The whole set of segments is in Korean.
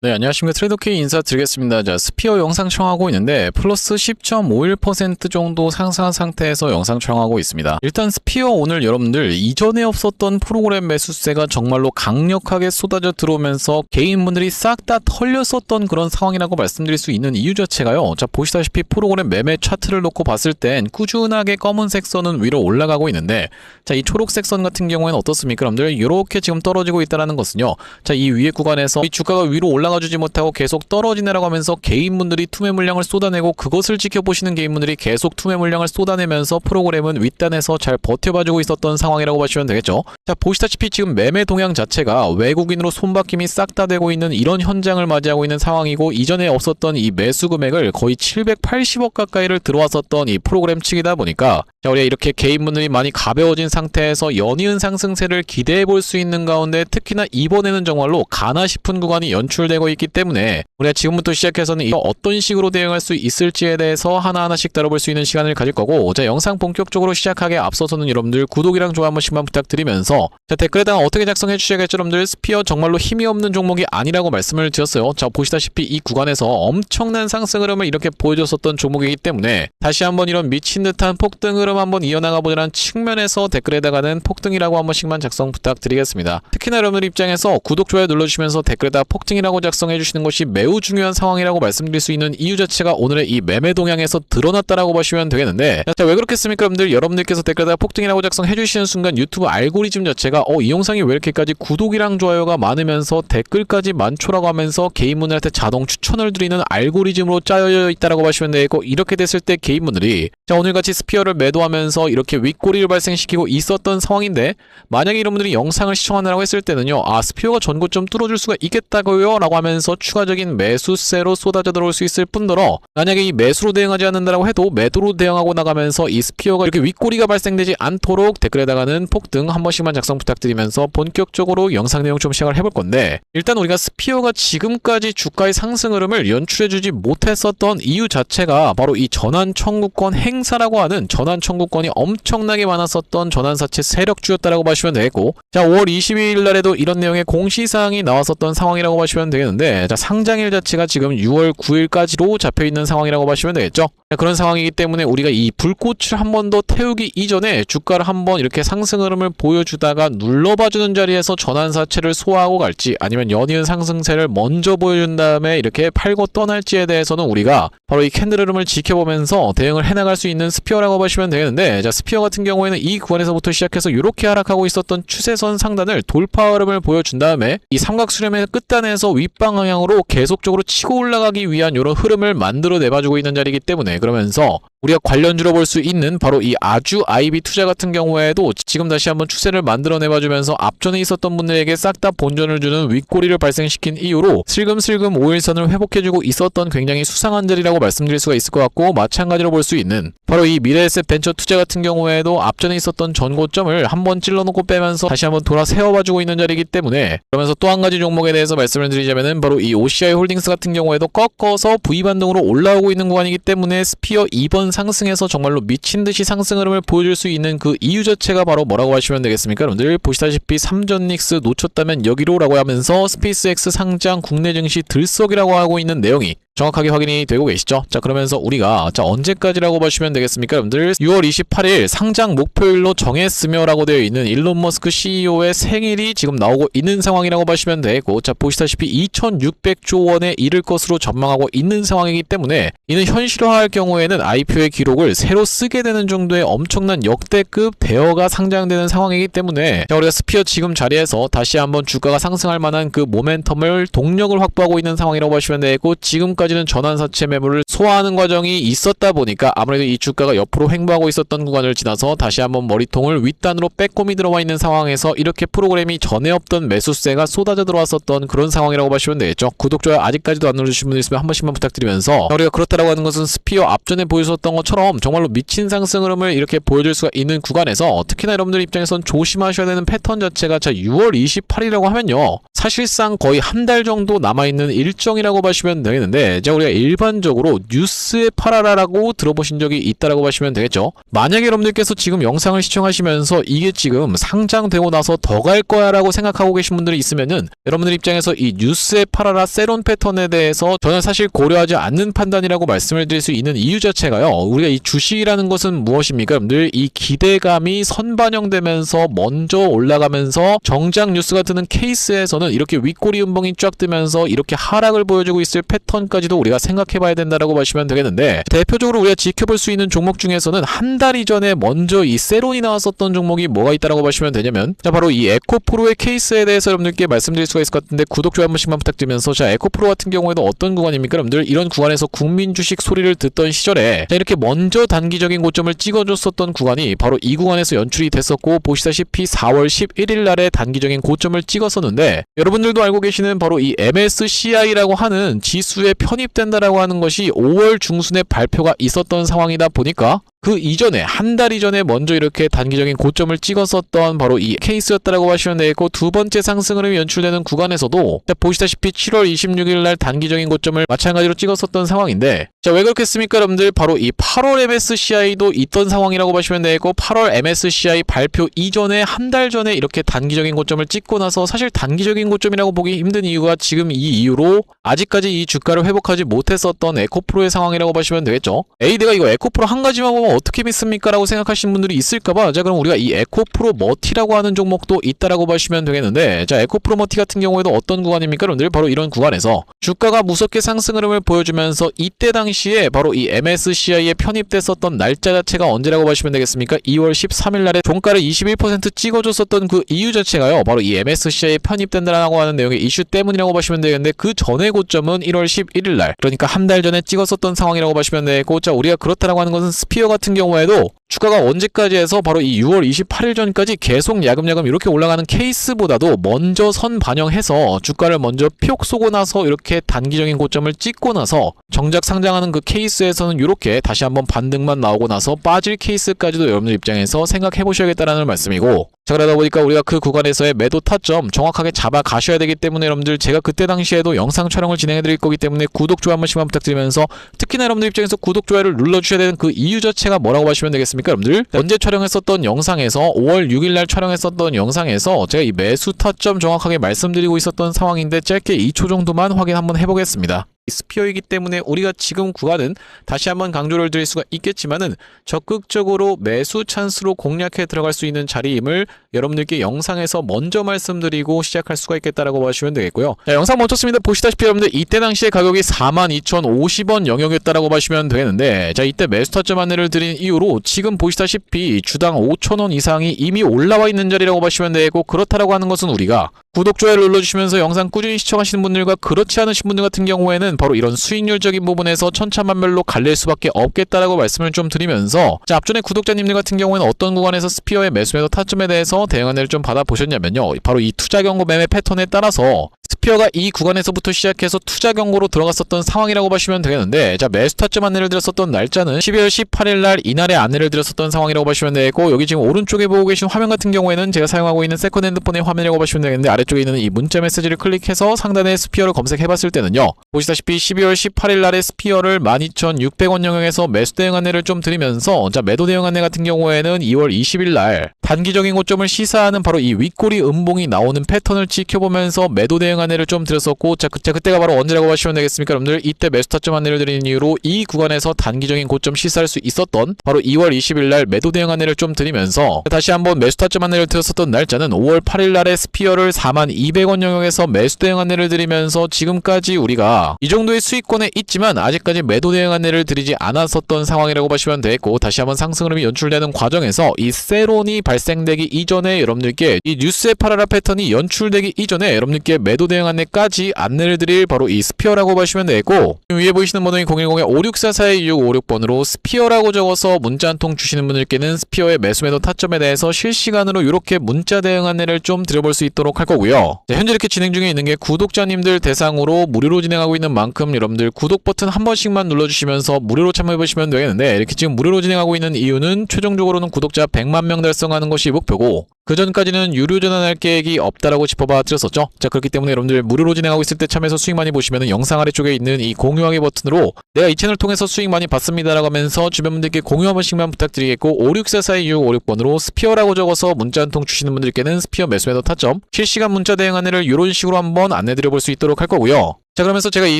네, 안녕하십니까. 트레이더K 인사드리겠습니다. 자, 스피어 영상 촬영하고 있는데 플러스 10.51% 정도 상승한 상태에서 영상 촬영하고 있습니다. 일단 스피어 오늘 여러분들 이전에 없었던 프로그램 매수세가 정말로 강력하게 쏟아져 들어오면서 개인분들이 싹 다 털렸었던 그런 상황이라고 말씀드릴 수 있는 이유 자체가요. 자, 보시다시피 프로그램 매매 차트를 놓고 봤을 땐 꾸준하게 검은색 선은 위로 올라가고 있는데, 자, 이 초록색 선 같은 경우에는 어떻습니까? 여러분들 이렇게 지금 떨어지고 있다는 것은요. 자, 이 위에 구간에서 이 주가가 위로 올라가주지 못하고 계속 떨어지네라고 하면서 개인분들이 투매 물량을 쏟아내고, 그것을 지켜보시는 개인분들이 계속 투매 물량을 쏟아내면서 프로그램은 윗단에서 잘 버텨봐주고 있었던 상황이라고 보시면 되겠죠. 자, 보시다시피 지금 매매 동향 자체가 외국인으로 손바뀜이 싹 다 되고 있는 이런 현장을 맞이하고 있는 상황이고, 이전에 없었던 이 매수 금액을 거의 780억 가까이를 들어왔었던 이 프로그램 측이다 보니까, 자, 우리가 이렇게 개인분들이 많이 가벼워진 상태에서 연이은 상승세를 기대해 볼 수 있는 가운데, 특히나 이번에는 정말로 가나 싶은 구간이 연출되고 있기 때문에 우리가 지금부터 시작해서는 어떤 식으로 대응할 수 있을지에 대해서 하나하나씩 다뤄볼 수 있는 시간을 가질 거고, 자, 영상 본격적으로 시작하기에 앞서서는 여러분들 구독이랑 좋아요 한 번씩만 부탁드리면서, 자, 댓글에다가 어떻게 작성해 주셔야겠죠. 여러분들 스피어 정말로 힘이 없는 종목이 아니라고 말씀을 드렸어요. 자, 보시다시피 이 구간에서 엄청난 상승 흐름을 이렇게 보여줬었던 종목이기 때문에 다시 한번 이런 미친 듯한 폭등 흐름 한번 이어나가 보자는 측면에서 댓글에다가는 폭등이라고 한 번씩만 작성 부탁드리겠습니다. 특히나 여러분들 입장에서 구독, 좋아요 눌러주시면서 댓글에다 폭등이라고 작성해 주시는 것이 매우 중요한 상황이라고 말씀드릴 수 있는 이유 자체가 오늘의 이 매매 동향에서 드러났다라고 보시면 되겠는데, 자, 왜 그렇겠습니까? 여러분들께서 댓글에다 폭등이라고 작성해 주시는 순간 유튜브 알고리즘 자체가 이 영상이 왜 이렇게까지 구독이랑 좋아요가 많으면서 댓글까지 많초라고 하면서 개인분들한테 자동 추천을 드리는 알고리즘으로 짜여 있다라고 보시면 되고, 이렇게 됐을 때 개인분들이, 자, 오늘같이 스피어를 매도하면서 이렇게 윗꼬리를 발생시키고 있었던 상황인데, 만약에 여러분들이 영상을 시청하느라고 했을 때는요, 아, 스피어가 전고점 뚫어줄 수가 있겠다고요 라고 하면서 추가적인 매수세로 쏟아져 들어올 수 있을 뿐더러, 만약에 이 매수로 대응하지 않는다라고 해도 매도로 대응하고 나가면서 이 스피어가 이렇게 윗꼬리가 발생되지 않도록 댓글에다가는 폭등 한 번씩만 작성 부탁드리면서 본격적으로 영상 내용 좀 시작을 해볼 건데, 일단 우리가 스피어가 지금까지 주가의 상승 흐름을 연출해주지 못했었던 이유 자체가 바로 이 전환 청구권 행사라고 하는, 전환 청구권이 엄청나게 많았었던 전환사채 세력주였다라고 보시면 되겠고, 자, 5월 22일 날에도 이런 내용의 공시사항이 나왔었던 상황이라고 보시면 되겠는데, 자, 상장일 자체가 지금 6월 9일까지로 잡혀있는 상황이라고 보시면 되겠죠. 자, 그런 상황이기 때문에 우리가 이 불꽃을 한 번 더 태우기 이전에 주가를 한번 이렇게 상승 흐름을 보여주다가 눌러봐주는 자리에서 전환사채를 소화하고 갈지, 아니면 연이은 상승세를 먼저 보여준 다음에 이렇게 팔고 떠날지에 대해서는 우리가 바로 이 캔들 흐름을 지켜보면서 대응을 해나갈 수 있는 스피어라고 보시면 되겠는데, 자, 스피어 같은 경우에는 이 구간에서부터 시작해서 이렇게 하락하고 있었던 추세선 상단을 돌파 흐름을 보여준 다음에 이 삼각수렴의 끝단에서 윗방향으로 계속적으로 치고 올라가기 위한 이런 흐름을 만들어 내봐주고 있는 자리이기 때문에, 그러면서 우리가 관련주로 볼 수 있는 바로 이 아주 IB 투자 같은 경우에도 지금 다시 한번 추세를 만들어 내봐주면서 앞전에 있었던 분들에게 싹 다 본전을 주는 윗꼬리를 발생시킨 이후로 슬금슬금 5일선을 회복해주고 있었던 굉장히 수상한 자리라고 말씀드릴 수가 있을 것 같고, 마찬가지로 볼 수 있는 바로 이 미래에셋 벤처 투자 같은 경우에도 앞전에 있었던 전고점을 한번 찔러놓고 빼면서 다시 한번 돌아 세워봐주고 있는 자리이기 때문에, 그러면서 또 한 가지 종목에 대해서 말씀을 드리자면은 바로 이 OCI 홀딩스 같은 경우에도 꺾어서 V반등으로 올라오고 있는 구간이기 때문에 스피어 2번 상승에서 정말로 미친듯이 상승 흐름을 보여줄 수 있는 그 이유 자체가 바로 뭐라고 하시면 되겠습니까? 여러분들 보시다시피 삼전닉스 놓쳤다면 여기로 라고 하면서 스페이스X 상장 국내 증시 들썩이라고 하고 있는 내용이 정확하게 확인이 되고 계시죠? 자, 그러면서 우리가, 자, 언제까지라고 보시면 되겠습니까? 여러분들 6월 28일 상장 목표일로 정했으며 라고 되어 있는 일론 머스크 CEO의 생일이 지금 나오고 있는 상황이라고 보시면 되고, 자, 보시다시피 2600조 원에 이를 것으로 전망하고 있는 상황이기 때문에, 이는 현실화할 경우에는 IPO의 기록을 새로 쓰게 되는 정도의 엄청난 역대급 베어가 상장되는 상황이기 때문에, 자, 우리가 스피어 지금 자리에서 다시 한번 주가가 상승할 만한 그 모멘텀을, 동력을 확보하고 있는 상황이라고 보시면 되고, 지금까지는 전환사채 매물을 소화하는 과정이 있었다 보니까 아무래도 이 주가가 옆으로 횡보하고 있었던 구간을 지나서 다시 한번 머리통을 윗단으로 빼꼼히 들어와 있는 상황에서 이렇게 프로그램이 전에 없던 매수세가 쏟아져 들어왔었던 그런 상황이라고 보시면 되겠죠. 구독, 좋아요 아직까지도 안 눌러주신 분들 있으면 한 번씩만 부탁드리면서, 우리가 그렇다라고 하는 것은 스피어 앞전에 보여줬던 것처럼 정말로 미친 상승 흐름을 이렇게 보여줄 수가 있는 구간에서, 특히나 여러분들 입장에선 조심하셔야 되는 패턴 자체가, 자, 6월 28일이라고 하면요, 사실상 거의 한 달 정도 남아있는 일정이라고 보시면 되겠는데, 되겠는데, 자, 우리가 일반적으로 뉴스에 팔아라라고 들어보신 적이 있다라고 보시면 되겠죠. 만약에 여러분들께서 지금 영상을 시청하시면서 이게 지금 상장되고 나서 더 갈 거야 라고 생각하고 계신 분들이 있으면은, 여러분들 입장에서 이 뉴스에 팔아라 세론 패턴에 대해서 저는 사실 고려하지 않는 판단이라고 말씀을 드릴 수 있는 이유 자체가요, 우리가 이 주식이라는 것은 무엇입니까? 여러분들 이 기대감이 선반영되면서 먼저 올라가면서 정작 뉴스가 뜨는 케이스에서는 이렇게 윗꼬리 음봉이 쫙 뜨면서 이렇게 하락을 보여주고 있을 패턴까지도 우리가 생각해 봐야 된다라고 보시면 되겠는데, 대표적으로 우리가 지켜볼 수 있는 종목 중에서는 한 달 이전에 먼저 이 세론이 나왔었던 종목이 뭐가 있다라고 보시면 되냐면, 자, 바로 이 에코프로의 케이스에 대해서 여러분들께 말씀드릴 수가 있을 것 같은데, 구독, 좋아요 한 번씩만 부탁드리면서, 자, 에코프로 같은 경우에도 어떤 구간입니까? 여러분들 이런 구간에서 국민 주식 소리를 듣던 시절에, 자, 이렇게 먼저 단기적인 고점을 찍어줬었던 구간이 바로 이 구간에서 연출이 됐었고, 보시다시피 4월 11일 날에 단기적인 고점을 찍었었는데, 여러분들도 알고 계시는 바로 이 MSCI라고 하는 지수에 편입된다라고 하는 것이 5월 중순에 발표가 있었던 상황이다 보니까, 그 이전에 한 달 이전에 먼저 이렇게 단기적인 고점을 찍었었던 바로 이 케이스였다라고 하시면 되겠고, 두 번째 상승 흐름이 연출되는 구간에서도 보시다시피 7월 26일 날 단기적인 고점을 마찬가지로 찍었었던 상황인데, 자, 왜 그렇겠습니까? 여러분들 바로 이 8월 MSCI도 있던 상황이라고 보시면 되겠고, 8월 MSCI 발표 이전에 한 달 전에 이렇게 단기적인 고점을 찍고 나서, 사실 단기적인 고점이라고 보기 힘든 이유가 지금 이 이유로 아직까지 이 주가를 회복하지 못했었던 에코프로의 상황이라고 보시면 되겠죠. 에이, 내가 이거 에코프로 한 가지만 보면 어떻게 믿습니까? 라고 생각하시는 분들이 있을까봐, 자, 그럼 우리가 이 에코프로 머티라고 하는 종목도 있다라고 보시면 되겠는데, 자, 에코프로 머티 같은 경우에도 어떤 구간입니까? 여러분들 바로 이런 구간에서 주가가 무섭게 상승 흐름을 보여주면서, 이때 당시에 바로 이 MSCI에 편입됐었던 날짜 자체가 언제라고 보시면 되겠습니까? 2월 13일 날에 종가를 21% 찍어줬었던 그 이유 자체가요, 바로 이 MSCI에 편입된다라고 하는 내용의 이슈 때문이라고 보시면 되겠는데, 그 전의 고점은 1월 11일 날, 그러니까 한 달 전에 찍었었던 상황이라고 보시면 되고, 자, 우리가 그렇다라고 하는 것은 스피어 같은 경우에도 주가가 언제까지 해서 바로 이 6월 28일 전까지 계속 야금야금 이렇게 올라가는 케이스보다도 먼저 선 반영해서 주가를 먼저 픽 쏘고 나서 이렇게 단기적인 고점을 찍고 나서 정작 상장하는 그 케이스에서는 이렇게 다시 한번 반등만 나오고 나서 빠질 케이스까지도 여러분들 입장에서 생각해 보셔야겠다라는 말씀이고, 자, 그러다 보니까 우리가 그 구간에서의 매도 타점 정확하게 잡아 가셔야 되기 때문에, 여러분들 제가 그때 당시에도 영상 촬영을 진행해 드릴 거기 때문에 구독, 좋아요 한 번씩만 부탁드리면서, 특히나 여러분들 입장에서 구독, 좋아요를 눌러주셔야 되는 그 이유 자체가 뭐라고 보시면 되겠습니까? 여러분들 언제 촬영했었던 영상에서 5월 6일 날 촬영했었던 영상에서 제가 이 매수 타점 정확하게 말씀드리고 있었던 상황인데, 짧게 2초 정도만 확인 한번 해보겠습니다. 스피어이기 때문에 우리가 지금 구간은 다시 한번 강조를 드릴 수가 있겠지만은 적극적으로 매수 찬스로 공략해 들어갈 수 있는 자리임을 여러분들께 영상에서 먼저 말씀드리고 시작할 수가 있겠다라고 보시면 되겠고요. 자, 영상 멈췄습니다. 보시다시피 여러분들 이때 당시에 가격이 42,050원 영역이었다라고 보시면 되겠는데, 자, 이때 매수 타점 안내를 드린 이후로 지금 보시다시피 주당 5,000원 이상이 이미 올라와 있는 자리라고 보시면 되고, 그렇다라고 하는 것은 우리가 구독, 좋아요를 눌러주시면서 영상 꾸준히 시청하시는 분들과 그렇지 않으신 분들 같은 경우에는 바로 이런 수익률적인 부분에서 천차만별로 갈릴 수밖에 없겠다라고 말씀을 좀 드리면서, 자, 앞전에 구독자님들 같은 경우에는 어떤 구간에서 스피어의 매수매도 타점에 대해서 대응 안내를 좀 받아보셨냐면요, 바로 이 투자 경고 매매 패턴에 따라서 스피어가 이 구간에서부터 시작해서 투자 경고로 들어갔었던 상황이라고 보시면 되겠는데, 자, 매수 타점 안내를 드렸었던 날짜는 12월 18일 날 이날에 안내를 드렸었던 상황이라고 보시면 되고, 여기 지금 오른쪽에 보고 계신 화면 같은 경우에는 제가 사용하고 있는 세컨 핸드폰의 화면이라고 보시면 되겠는데, 아래쪽에 있는 이 문자 메시지를 클릭해서 상단에 스피어를 검색해봤을 때는요, 보시다시피 12월 18일 날에 스피어를 12,600원 영역에서 매수 대응 안내를 좀 드리면서, 자, 매도 대응 안내 같은 경우에는 2월 20일 날 단기적인 고점을 시사하는 바로 이 윗꼬리 음봉이 나오는 패턴을 지켜보면서 매도 대응 안내를 좀 드렸었고, 자, 그때가 바로 언제라고 하시면 되겠습니까? 여러분들 이때 매수 타점 안내를 드리는 이유로 이 구간에서 단기적인 고점 시사할 수 있었던 바로 2월 20일 날 매도 대응 안내를 좀 드리면서, 다시 한번 매수 타점 안내를 드렸었던 날짜는 5월 8일 날에 스피어를 42,200원 영역에서 매수 대응 안내를 드리면서, 지금까지 우리가 이 정도의 수익권에 있지만 아직까지 매도 대응 안내를 드리지 않았었던 상황이라고 보시면 되겠고, 다시 한번 상승 흐름이 연출되는 과정에서 이 세론이 발생되기 이전에 여러분들께 이 뉴스의 팔아라 패턴이 연출되기 이전에 여러분들께 매도 대응 안내까지 안내를 드릴 바로 이 스피어라고 보시면 되고, 위에 보이시는 번호인 010-5644-2656번으로 스피어라고 적어서 문자 한 통 주시는 분들께는 스피어의 매수매도 타점에 대해서 실시간으로 이렇게 문자 대응 안내를 좀 드려볼 수 있도록 할 거고요. 자, 현재 이렇게 진행 중에 있는 게 구독자님들 대상으로 무료로 진행하고 있는 만큼 여러분들 구독 버튼 한 번씩만 눌러주시면서 무료로 참여해보시면 되겠는데, 이렇게 지금 무료로 진행하고 있는 이유는 최종적으로는 구독자 100만 명 달성하는 것이 목표고, 그 전까지는 유료 전환할 계획이 없다라고 짚어봐 드렸었죠. 자, 그렇기 때문에 여러분들 무료로 진행하고 있을 때 참여해서 수익 많이 보시면은 영상 아래쪽에 있는 이 공유하기 버튼으로 내가 이 채널 통해서 수익 많이 봤습니다라고 하면서 주변 분들께 공유 한 번씩만 부탁드리겠고 56442656번으로 스피어라고 적어서 문자 한 통 주시는 분들께는 스피어 매수매도 타점 실시간 문자 대응 안내를 이런 식으로 한번 안내드려볼 수 있도록 할 거고요. 자, 그러면서 제가 이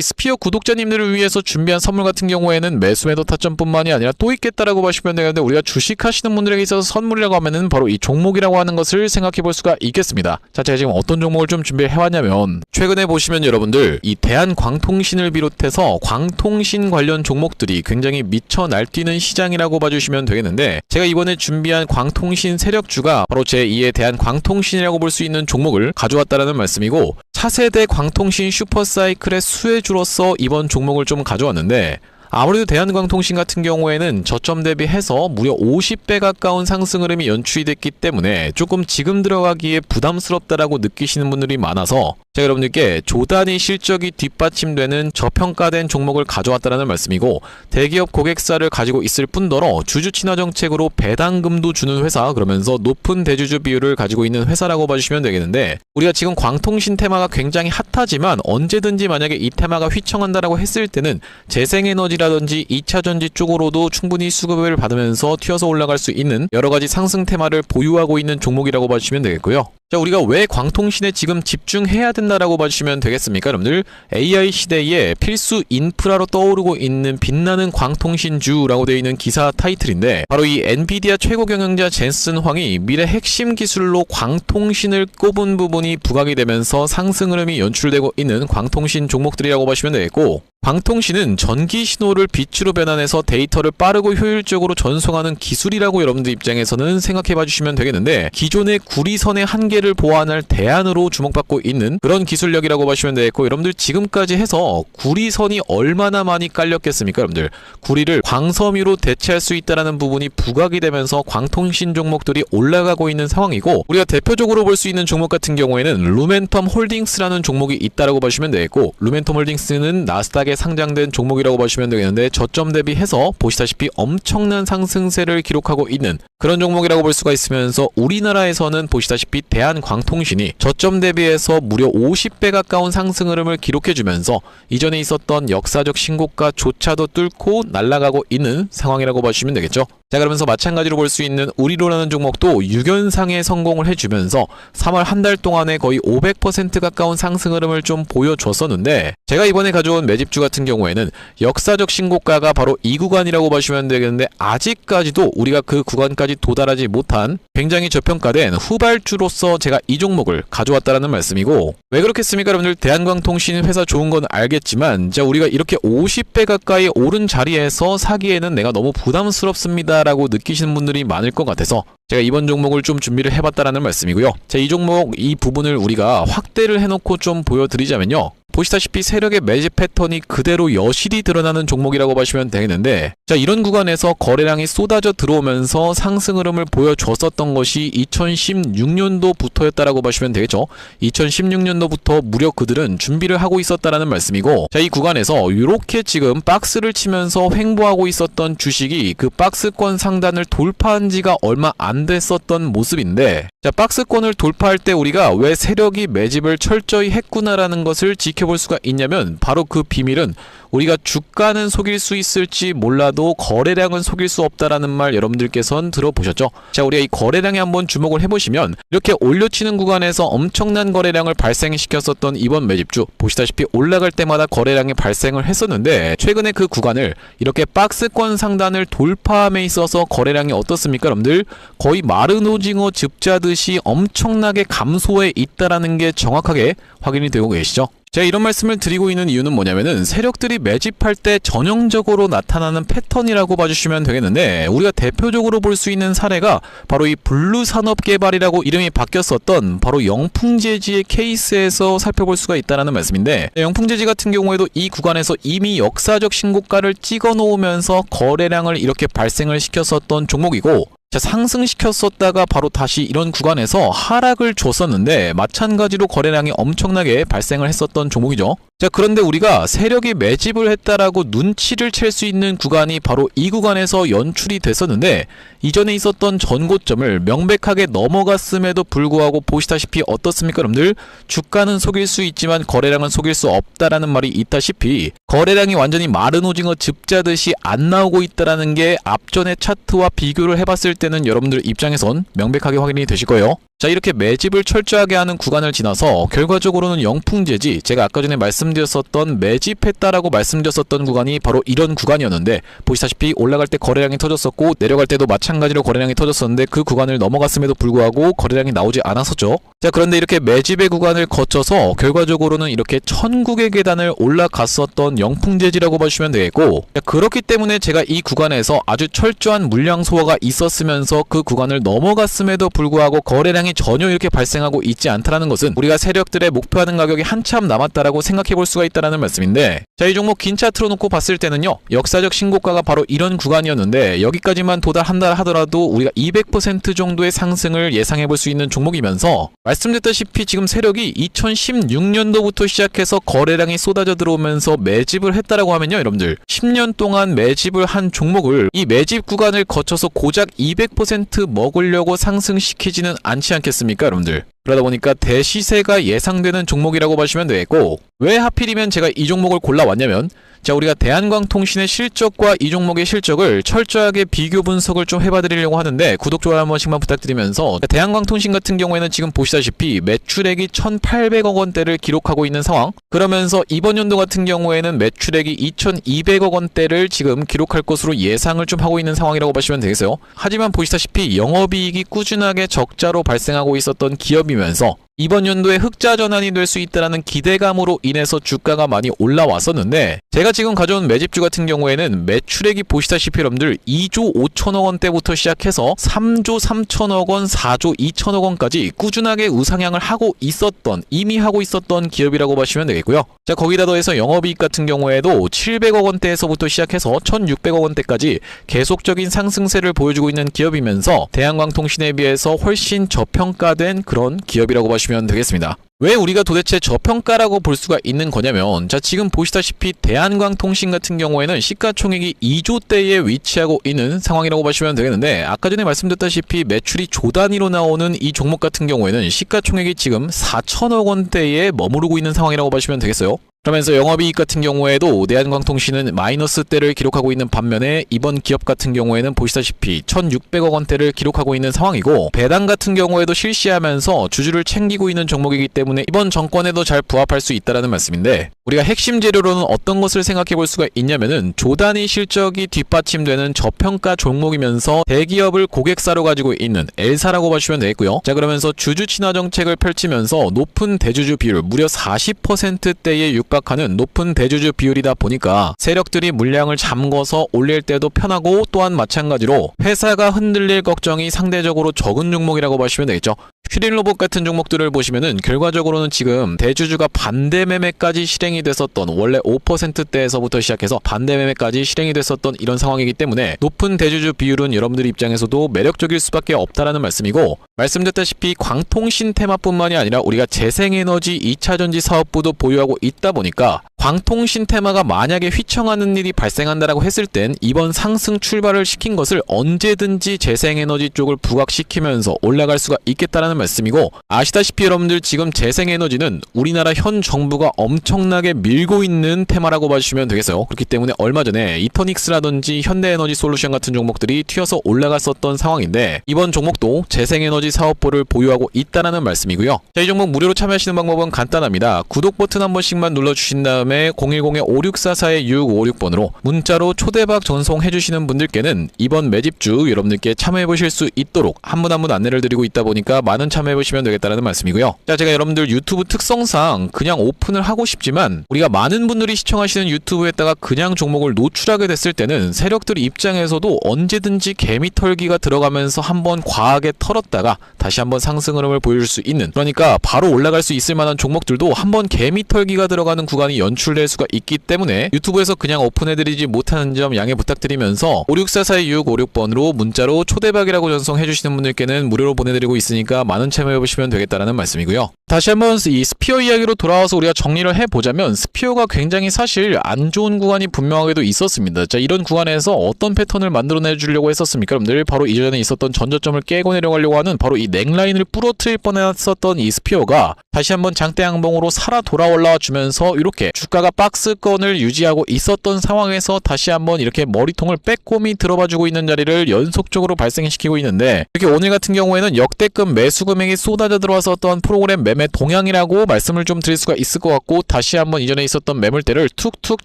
스피어 구독자님들을 위해서 준비한 선물 같은 경우에는 매수매도 타점뿐만이 아니라 또 있겠다라고 보시면 되는데 우리가 주식하시는 분들에게 있어서 선물이라고 하면은 바로 이 종목이라고 하는 것을 생각해 볼 수가 있겠습니다. 자, 제가 지금 어떤 종목을 좀 준비해 왔냐면 최근에 보시면 여러분들 이 대한광통신을 비롯해서 광통신 관련 종목들이 굉장히 미쳐 날뛰는 시장이라고 봐주시면 되겠는데 제가 이번에 준비한 광통신 세력주가 바로 제2의 대한광통신이라고 볼 수 있는 종목을 가져왔다라는 말씀이고 차세대 광통신 슈퍼사이클의 수혜주로서 이번 종목을 좀 가져왔는데 아무래도 대한광통신 같은 경우에는 저점 대비해서 무려 50배 가까운 상승 흐름이 연출이 됐기 때문에 조금 지금 들어가기에 부담스럽다라고 느끼시는 분들이 많아서 제가 여러분들께 조단위 실적이 뒷받침되는 저평가된 종목을 가져왔다는 말씀이고 대기업 고객사를 가지고 있을 뿐더러 주주 친화 정책으로 배당금도 주는 회사 그러면서 높은 대주주 비율을 가지고 있는 회사라고 봐주시면 되겠는데 우리가 지금 광통신 테마가 굉장히 핫하지만 언제든지 만약에 이 테마가 휘청한다라고 했을 때는 재생에너지라든지 2차전지 쪽으로도 충분히 수급을 받으면서 튀어서 올라갈 수 있는 여러가지 상승 테마를 보유하고 있는 종목이라고 봐주시면 되겠고요. 자, 우리가 왜 광통신에 지금 집중해야 된다라고 봐주시면 되겠습니까? 여러분들 AI 시대에 필수 인프라로 떠오르고 있는 빛나는 광통신주라고 되어 있는 기사 타이틀인데 바로 이 엔비디아 최고 경영자 젠슨 황이 미래 핵심 기술로 광통신을 꼽은 부분이 부각이 되면서 상승 흐름이 연출되고 있는 광통신 종목들이라고 보시면 되겠고 광통신은 전기 신호를 빛으로 변환해서 데이터를 빠르고 효율적으로 전송하는 기술이라고 여러분들 입장에서는 생각해 봐주시면 되겠는데 기존의 구리선의 한계를 보완할 대안으로 주목받고 있는 그런 기술력이라고 보시면 되겠고 여러분들 지금까지 해서 구리선이 얼마나 많이 깔렸겠습니까? 여러분들 구리를 광섬유로 대체할 수 있다는 부분이 부각이 되면서 광통신 종목들이 올라가고 있는 상황이고 우리가 대표적으로 볼 수 있는 종목 같은 경우에는 루멘텀 홀딩스라는 종목이 있다라고 보시면 되겠고 루멘텀 홀딩스는 나스닥에 상장된 종목이라고 보시면 되겠는데 저점 대비해서 보시다시피 엄청난 상승세를 기록하고 있는 그런 종목이라고 볼 수가 있으면서 우리나라에서는 보시다시피 대한광통신이 저점 대비해서 무려 50배 가까운 상승 흐름을 기록해주면서 이전에 있었던 역사적 신고가조차도 뚫고 날아가고 있는 상황이라고 보시면 되겠죠. 자, 그러면서 마찬가지로 볼 수 있는 우리로라는 종목도 6연상에 성공을 해주면서 3월 한 달 동안에 거의 500% 가까운 상승 흐름을 좀 보여줬었는데 제가 이번에 가져온 매집주 같은 경우에는 역사적 신고가가 바로 이 구간이라고 보시면 되겠는데 아직까지도 우리가 그 구간까지 도달하지 못한 굉장히 저평가된 후발주로서 제가 이 종목을 가져왔다라는 말씀이고 왜 그렇겠습니까? 여러분들 대한광통신 회사 좋은 건 알겠지만 자 우리가 이렇게 50배 가까이 오른 자리에서 사기에는 내가 너무 부담스럽습니다 라고 느끼시는 분들이 많을 것 같아서 제가 이번 종목을 좀 준비를 해봤다라는 말씀이고요. 자, 이 종목 이 부분을 우리가 확대를 해놓고 좀 보여드리자면요. 보시다시피 세력의 매집 패턴이 그대로 여실히 드러나는 종목이라고 보시면 되겠는데 자 이런 구간에서 거래량이 쏟아져 들어오면서 상승 흐름을 보여줬었던 것이 2016년도부터였다라고 보시면 되겠죠. 2016년도부터 무려 그들은 준비를 하고 있었다라는 말씀이고 자 이 구간에서 이렇게 지금 박스를 치면서 횡보하고 있었던 주식이 그 박스권 상단을 돌파한 지가 얼마 안 됐었던 모습인데 자 박스권을 돌파할 때 우리가 왜 세력이 매집을 철저히 했구나라는 것을 지켜볼 수가 있냐면 바로 그 비밀은 우리가 주가는 속일 수 있을지 몰라도 거래량은 속일 수 없다라는 말 여러분들께서는 들어보셨죠? 자 우리가 이 거래량에 한번 주목을 해보시면 이렇게 올려치는 구간에서 엄청난 거래량을 발생시켰었던 이번 매집주 보시다시피 올라갈 때마다 거래량이 발생을 했었는데 최근에 그 구간을 이렇게 박스권 상단을 돌파함에 있어서 거래량이 어떻습니까 여러분들? 거의 마른 오징어 즙자듯이 엄청나게 감소해 있다라는 게 정확하게 확인이 되고 계시죠? 제가 이런 말씀을 드리고 있는 이유는 뭐냐면은 세력들이 매집할 때 전형적으로 나타나는 패턴이라고 봐주시면 되겠는데 우리가 대표적으로 볼 수 있는 사례가 바로 이 블루산업개발이라고 이름이 바뀌었었던 바로 영풍재지의 케이스에서 살펴볼 수가 있다는 말씀인데 영풍재지 같은 경우에도 이 구간에서 이미 역사적 신고가를 찍어 놓으면서 거래량을 이렇게 발생을 시켰었던 종목이고 자, 상승시켰었다가 바로 다시 이런 구간에서 하락을 줬었는데 마찬가지로 거래량이 엄청나게 발생을 했었던 종목이죠. 자, 그런데 우리가 세력이 매집을 했다라고 눈치를 챌 수 있는 구간이 바로 이 구간에서 연출이 됐었는데, 이전에 있었던 전고점을 명백하게 넘어갔음에도 불구하고 보시다시피 어떻습니까 여러분들? 주가는 속일 수 있지만 거래량은 속일 수 없다라는 말이 있다시피 거래량이 완전히 마른 오징어 즙자듯이 안 나오고 있다라는 게 앞전의 차트와 비교를 해봤을 때는 여러분들 입장에선 명백하게 확인이 되실 거예요. 자, 이렇게 매집을 철저하게 하는 구간을 지나서 결과적으로는 영풍재지, 제가 아까 전에 말씀드렸었던 매집했다라고 말씀드렸었던 구간이 바로 이런 구간이었는데, 보시다시피 올라갈 때 거래량이 터졌었고 내려갈 때도 마찬가지로 거래량이 터졌었는데 그 구간을 넘어갔음에도 불구하고 거래량이 나오지 않았었죠. 자, 그런데 이렇게 매집의 구간을 거쳐서 결과적으로는 이렇게 천국의 계단을 올라갔었던 영풍재지라고 봐주시면 되겠고, 자, 그렇기 때문에 제가 이 구간에서 아주 철저한 물량 소화가 있었으면서 그 구간을 넘어갔음에도 불구하고 거래량이 전혀 이렇게 발생하고 있지 않다라는 것은 우리가 세력들의 목표하는 가격이 한참 남았다라고 생각해 볼 수가 있다라는 말씀인데, 자, 이 종목 긴 차트로 놓고 봤을 때는요, 역사적 신고가가 바로 이런 구간이었는데 여기까지만 도달한다 하더라도 우리가 200% 정도의 상승을 예상해 볼 수 있는 종목이면서, 말씀드렸다시피 지금 세력이 2016년도부터 시작해서 거래량이 쏟아져 들어오면서 매집을 했다라고 하면요 여러분들, 10년 동안 매집을 한 종목을 이 매집 구간을 거쳐서 고작 200% 먹으려고 상승시키지는 않지 않겠습니까 여러분들? 그러다 보니까 대시세가 예상되는 종목이라고 보시면 되겠고, 왜 하필이면 제가 이 종목을 골라왔냐면, 자, 우리가 대한광통신의 실적과 이 종목의 실적을 철저하게 비교 분석을 좀 해봐드리려고 하는데 구독, 좋아요 한 번씩만 부탁드리면서, 대한광통신 같은 경우에는 지금 보시다시피 매출액이 1,800억 원대를 기록하고 있는 상황, 그러면서 이번 연도 같은 경우에는 매출액이 2,200억 원대를 지금 기록할 것으로 예상을 좀 하고 있는 상황이라고 보시면 되겠어요. 하지만 보시다시피 영업이익이 꾸준하게 적자로 발생하고 있었던 기업이면서 이번 연도에 흑자 전환이 될 수 있다는 기대감으로 인해서 주가가 많이 올라왔었는데, 제가 지금 가져온 매집주 같은 경우에는 매출액이 보시다시피 여러분들 2조 5천억 원대부터 시작해서 3조 3천억 원, 4조 2천억 원까지 꾸준하게 우상향을 하고 있었던, 이미 하고 있었던 기업이라고 보시면 되겠고요. 자, 거기다 더해서 영업이익 같은 경우에도 700억 원대에서부터 시작해서 1,600억 원대까지 계속적인 상승세를 보여주고 있는 기업이면서 대한광통신에 비해서 훨씬 저평가된 그런 기업이라고 보시면 되겠습니다. 왜 우리가 도대체 저평가라고 볼 수가 있는 거냐면, 자, 지금 보시다시피 대한광통신 같은 경우에는 시가총액이 2조대에 위치하고 있는 상황이라고 보시면 되겠는데, 아까 전에 말씀드렸다시피 매출이 조 단위로 나오는 이 종목 같은 경우에는 시가총액이 지금 4천억 원대에 머무르고 있는 상황이라고 보시면 되겠어요. 그러면서 영업이익 같은 경우에도 대한광통신은 마이너스대를 기록하고 있는 반면에 이번 기업 같은 경우에는 보시다시피 1,600억 원대를 기록하고 있는 상황이고, 배당 같은 경우에도 실시하면서 주주를 챙기고 있는 종목이기 때문에 이번 정권에도 잘 부합할 수 있다는 말씀인데, 우리가 핵심 재료로는 어떤 것을 생각해 볼 수가 있냐면은 조단위 실적이 뒷받침되는 저평가 종목이면서 대기업을 고객사로 가지고 있는 L사라고 보시면 되겠고요. 자, 그러면서 주주 친화 정책을 펼치면서 높은 대주주 비율, 무려 40%대에 육박하는 높은 대주주 비율이다 보니까 세력들이 물량을 잠궈서 올릴 때도 편하고, 또한 마찬가지로 회사가 흔들릴 걱정이 상대적으로 적은 종목이라고 보시면 되겠죠. 슈린로봇 같은 종목들을 보시면은 결과적으로는 지금 대주주가 반대 매매까지 실행이 됐었던, 원래 5%대에서부터 시작해서 반대 매매까지 실행이 됐었던 이런 상황이기 때문에 높은 대주주 비율은 여러분들 입장에서도 매력적일 수밖에 없다라는 말씀이고, 말씀드렸다시피 광통신 테마뿐만이 아니라 우리가 재생에너지 2차전지 사업부도 보유하고 있다 보니까 광통신 테마가 만약에 휘청하는 일이 발생한다라고 했을 땐 이번 상승 출발을 시킨 것을 언제든지 재생에너지 쪽을 부각시키면서 올라갈 수가 있겠다라는 말씀이고, 아시다시피 여러분들 지금 재생에너지는 우리나라 현 정부가 엄청나게 밀고 있는 테마라고 봐주시면 되겠어요. 그렇기 때문에 얼마 전에 이터닉스라든지 현대에너지 솔루션 같은 종목들이 튀어서 올라갔었던 상황인데, 이번 종목도 재생에너지 사업부를 보유하고 있다라는 말씀이고요. 자, 이 종목 무료로 참여하시는 방법은 간단합니다. 구독 버튼 한 번씩만 눌러주신 다음에 010-5644-6656번으로 문자로 초대박 전송해주시는 분들께는 이번 매집주 여러분들께 참여해보실 수 있도록 한 분 한 분 안내를 드리고 있다 보니까 많은 참여해보시면 되겠다는 말씀이고요. 자, 제가 여러분들 유튜브 특성상 그냥 오픈을 하고 싶지만 우리가 많은 분들이 시청하시는 유튜브에다가 그냥 종목을 노출하게 됐을 때는 세력들 입장에서도 언제든지 개미 털기가 들어가면서 한번 과하게 털었다가 다시 한번 상승 흐름을 보여줄 수 있는, 그러니까 바로 올라갈 수 있을 만한 종목들도 한번 개미 털기가 들어가는 구간이 연출될 수가 있기 때문에 유튜브에서 그냥 오픈해드리지 못하는 점 양해 부탁드리면서 564-4656번으로 문자로 초대박이라고 전송해주시는 분들께는 무료로 보내드리고 있으니까 많은 참여해보시면 되겠다라는 말씀이고요. 다시 한번 이 스피어 이야기로 돌아와서 우리가 정리를 해보자면 스피어가 굉장히 사실 안 좋은 구간이 분명하게도 있었습니다. 자, 이런 구간에서 어떤 패턴을 만들어내 주려고 했었습니까? 여러분들 바로 이전에 있었던 전저점을 깨고 내려가려고 하는 바로 이 넥라인을 부러뜨릴 뻔했었던 이 스피어가 다시 한번 장대 양봉으로 살아 돌아 올라와 주면서 이렇게 주가가 박스권을 유지하고 있었던 상황에서 다시 한번 이렇게 머리통을 빼꼼히 들어봐주고 있는 자리를 연속적으로 발생시키고 있는데, 이렇게 오늘 같은 경우에는 역대급 매수 금액이 쏟아져 들어왔었던 프로그램 매매 동향이라고 말씀을 좀 드릴 수가 있을 것 같고, 다시 한번 이전에 있었던 매물대를 툭툭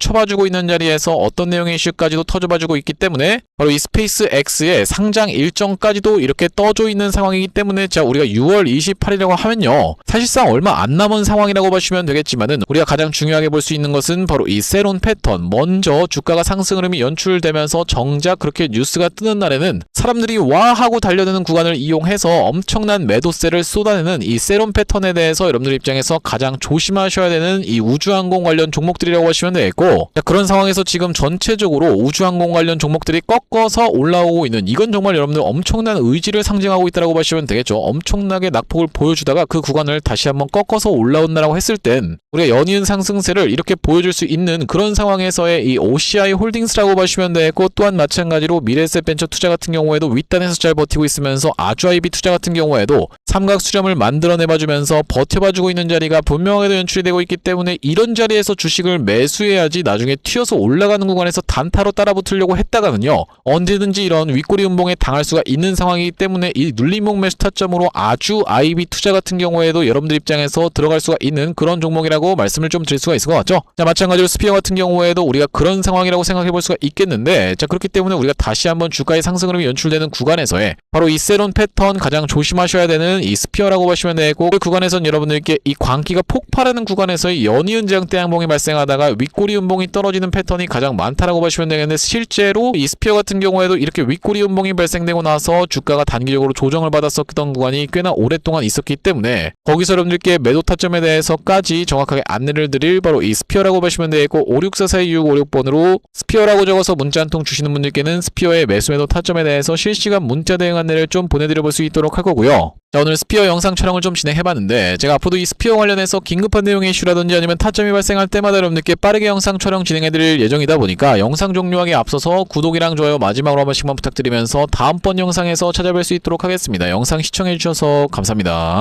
쳐봐주고 있는 자리에서 어떤 내용의 이슈까지도 터져봐주고 있기 때문에 바로 이 스페이스 X의 상장 일정까지도 이렇게 떠져 있는 상황이기 때문에, 자, 우리가 6월 28일이라고 하면요, 사실상 얼마 안 남은 상황이라고 보시면 되겠지만은, 우리가 가장 중요하게 볼 수 있는 것은 바로 이 세론 패턴, 먼저 주가가 상승 흐름이 연출되면서 정작 그렇게 뉴스가 뜨는 날에는 사람들이 와 하고 달려드는 구간을 이용해서 엄청난 매도세를 쏟아내는 이 세론 패턴에 대해서 여러분들 입장에서 가장 조심하셔야 되는 이 우주항공 관련 종목들이라고 하시면 되겠고, 자, 그런 상황에서 지금 전체적으로 우주항공 관련 종목들이 꺾어서 올라오고 있는, 이건 정말 여러분들 엄청난 의지를 상징하고 있다고 보시면 되겠죠. 엄청나게 낙폭을 보여주다가 그 구간을 다시 한번 꺾어서 올라온다라고 했을 땐 우리가 연이은 상승세를 이렇게 보여줄 수 있는 그런 상황에서의 이 OCI 홀딩스라고 보시면 되겠고, 또한 마찬가지로 미래에셋 벤처 투자 같은 경우에도 윗단에서 잘 버티고 있으면서 아주 IB 투자 같은 경우에도 삼각 수렴을 만들어내봐주면서 버텨봐주고 있는 자리가 분명하게도 연출이 되고 있기 때문에, 이런 자리에서 주식을 매수해야지 나중에 튀어서 올라가는 구간에서 단타로 따라붙으려고 했다가는요, 언제든지 이런 윗꼬리 음봉에 당할 수가 있는 상황이기 때문에 이 눌림목 매수 타점으로 아주 IB 투자 같은 경우에도 여러분들 입장에서 들어갈 수가 있는 그런 종목이라고 말씀을 좀 드릴 수가 있을 것 같죠. 자, 마찬가지로 스피어 같은 경우에도 우리가 그런 상황이라고 생각해 볼 수가 있겠는데, 자, 그렇기 때문에 우리가 다시 한번 주가의 상승 흐름이 연출되는 구간에서의 바로 이 세론 패턴, 가장 조심하셔야 되는 이 스피어라고 보시면 되고, 그 구간에선 여러분들께 이 광기가 폭발하는 구간에서의 연이은 장대 양봉이 발생하다가 윗꼬리 음봉이 떨어지는 패턴이 가장 많다라고 보시면 되겠는데, 실제로 이 스피어 같은 경우에도 이렇게 윗꼬리 음봉이 발생되고 나서 주가가 단기적으로 조정을 받았었던 구간이 꽤나 오랫동안 있었기 때문에, 거기서 여러분들께 매도 타점에 대해서까지 정확하게 안내를 드릴 바로 이 스피어라고 보시면 되겠고, 56442656번으로 스피어라고 적어서 문자 한 통 주시는 분들께는 스피어의 매수 매도 타점에 대해서 실시간 문자 대응 안내를 좀 보내드려 볼 수 있도록 할 거고요. 자, 오늘 스피어 영상 촬영을 좀 진행해봤는데, 제가 앞으로도 이 스피어 관련해서 긴급한 내용의 이슈라든지 아니면 타점이 발생할 때마다 여러분들께 빠르게 영상 촬영 진행해드릴 예정이다 보니까 영상 종료하기에 앞서서 구독이랑 좋아요 마지막으로 한 번씩만 부탁드리면서 다음번 영상에서 찾아뵐 수 있도록 하겠습니다. 영상 시청해주셔서 감사합니다.